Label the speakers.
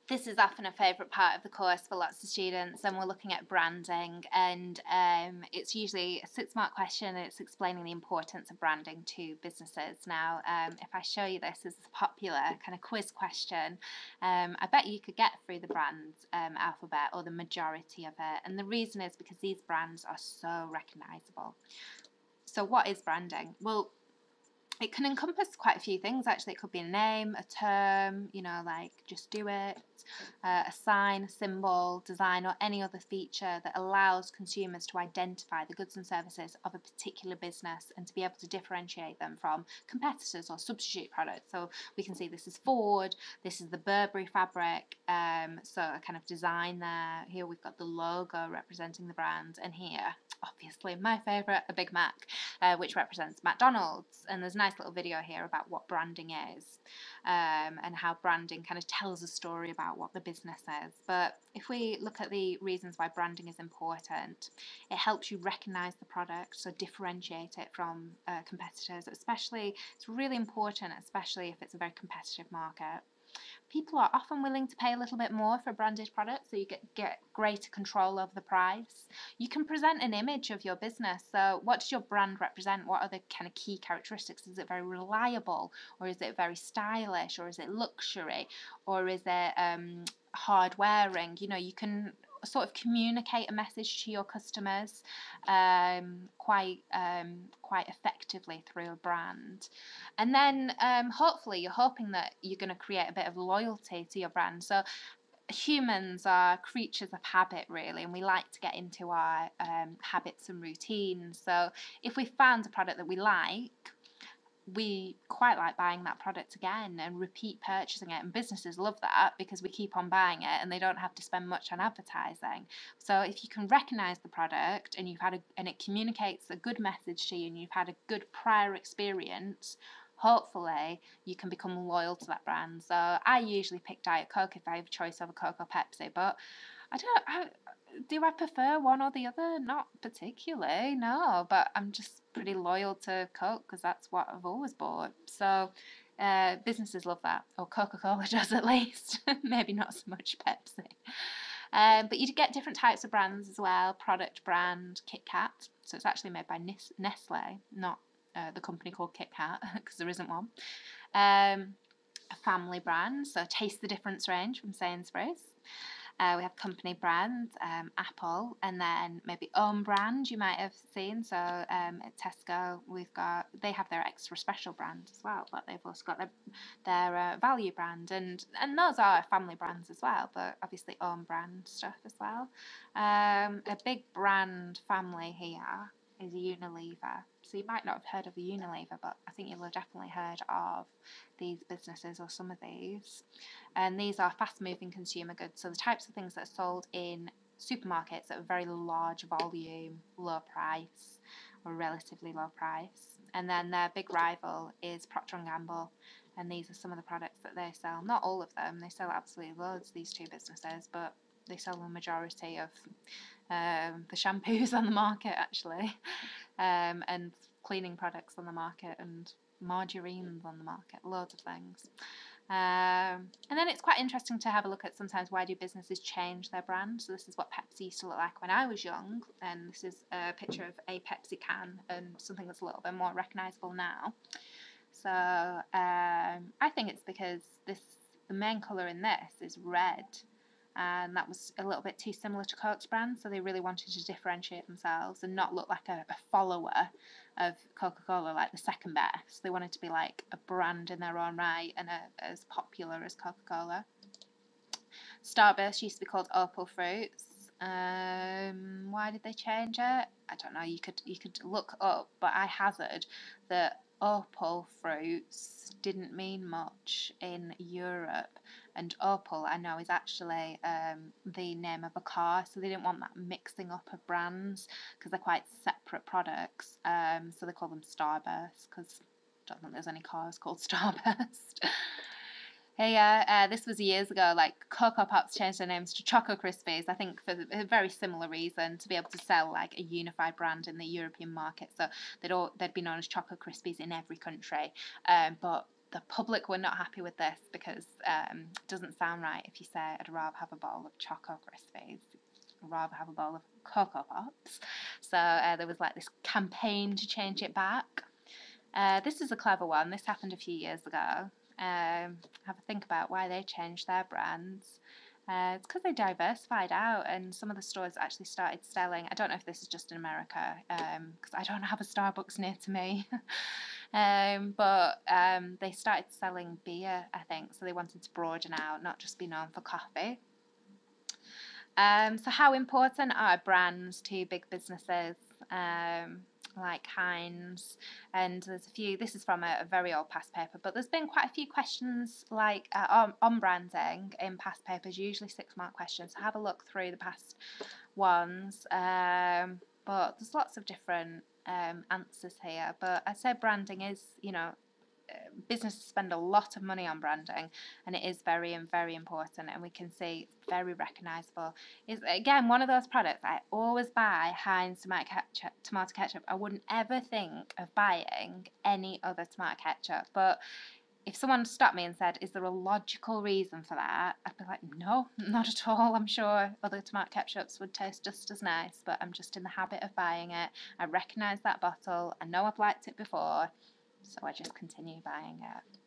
Speaker 1: This is often a favourite part of the course for lots of students, and we're looking at branding, and it's usually a 6-mark question, and it's explaining the importance of branding to businesses. Now, if I show you this as a popular kind of quiz question, I bet you could get through the brand alphabet, or the majority of it, and the reason is because these brands are so recognisable. So what is branding? Well, it can encompass quite a few things, actually. It could be a name, a term, like just do it, a sign, a symbol, design, or any other feature that allows consumers to identify the goods and services of a particular business and to be able to differentiate them from competitors or substitute products. So we can see this is Ford, this is the Burberry fabric, so a kind of design there. Here we've got the logo representing the brand, and here, obviously my favourite, a Big Mac, which represents McDonald's. And there's a nice little video here about what branding is, and how branding kind of tells a story about what the business is. But if we look at the reasons why branding is important, it helps you recognise the product, so differentiate it from competitors. Especially, it's really important, especially if it's a very competitive market. People are often willing to pay a little bit more for a branded product, so you get greater control over the price. You can present an image of your business. So what does your brand represent? What are the kind of key characteristics? Is it very reliable, or is it very stylish, or is it luxury, or is it hard wearing? You can sort of communicate a message to your customers quite effectively through a brand. And then hopefully you're hoping that you're going to create a bit of loyalty to your brand. So humans are creatures of habit, really, and we like to get into our habits and routines. So if we found a product that we like, we quite like buying that product again and repeat purchasing it, and businesses love that because we keep on buying it and they don't have to spend much on advertising. So if you can recognize the product and and it communicates a good message to you, and you've had a good prior experience, hopefully you can become loyal to that brand. So I usually pick Diet Coke if I have a choice over Coke or Pepsi, but do I prefer one or the other? Not particularly, no, but I'm just pretty loyal to Coke because that's what I've always bought. So businesses love that, or Coca-Cola does at least. Maybe not so much Pepsi. But you get different types of brands as well. Product brand, Kit Kat. So it's actually made by Nestle, not the company called Kit Kat, because there isn't one. A family brand, so Taste the Difference range from Sainsbury's. We have company brand, Apple, and then maybe own brand you might have seen. So at Tesco, they have their extra special brand as well, but they've also got their value brand, and those are family brands as well, but obviously own brand stuff as well. A big brand family here is Unilever. So you might not have heard of Unilever, but I think you'll have definitely heard of these businesses, or some of these. And these are fast-moving consumer goods, so the types of things that are sold in supermarkets at a very large volume, low price, or relatively low price. And then their big rival is Procter & Gamble, and these are some of the products that they sell. Not all of them, they sell absolutely loads, these two businesses, but they sell the majority of the shampoos on the market, actually, and cleaning products on the market, and margarines on the market, loads of things. And then it's quite interesting to have a look at sometimes why do businesses change their brand. So this is what Pepsi used to look like when I was young, and this is a picture of a Pepsi can and something that's a little bit more recognisable now. So I think it's because the main colour in this is red, and that was a little bit too similar to Coke's brand, so they really wanted to differentiate themselves and not look like a follower of Coca-Cola, like the second best. They wanted to be like a brand in their own right and as popular as Coca-Cola. Starburst used to be called Opal Fruits. Why did they change it? I don't know. You could look up, but I hazard that Opal Fruits didn't mean much in Europe, and Opal, I know, is actually the name of a car, so they didn't want that mixing up of brands because they're quite separate products. So they call them Starburst, because I don't think there's any cars called Starburst. Hey, this was years ago. Like, Cocoa Pops changed their names to Choco Krispies, I think for a very similar reason, to be able to sell like a unified brand in the European market. So they'd be known as Choco Krispies in every country, but the public were not happy with this because it doesn't sound right if you say I'd rather have a bowl of Choco Krispies. I'd rather have a bowl of Cocoa Pops. So there was like this campaign to change it back. This is a clever one. This happened a few years ago. Have a think about why they changed their brands. It's because they diversified out, and some of the stores actually started selling. I don't know if this is just in America, because I don't have a Starbucks near to me. But they started selling beer, I think, so they wanted to broaden out, not just be known for coffee. So how important are brands to big businesses like Heinz? And there's a few, this is from a very old past paper, but there's been quite a few questions like on branding in past papers, usually 6-mark questions. So have a look through the past ones. But there's lots of different answers here. But I'd say branding is, businesses spend a lot of money on branding, and it is very important, and we can see it's very recognisable. It's again one of those products I always buy. Heinz tomato ketchup. I wouldn't ever think of buying any other tomato ketchup, but if someone stopped me and said, is there a logical reason for that? I'd be like, no, not at all. I'm sure other tomato ketchups would taste just as nice, but I'm just in the habit of buying it. I recognise that bottle. I know I've liked it before, so I just continue buying it.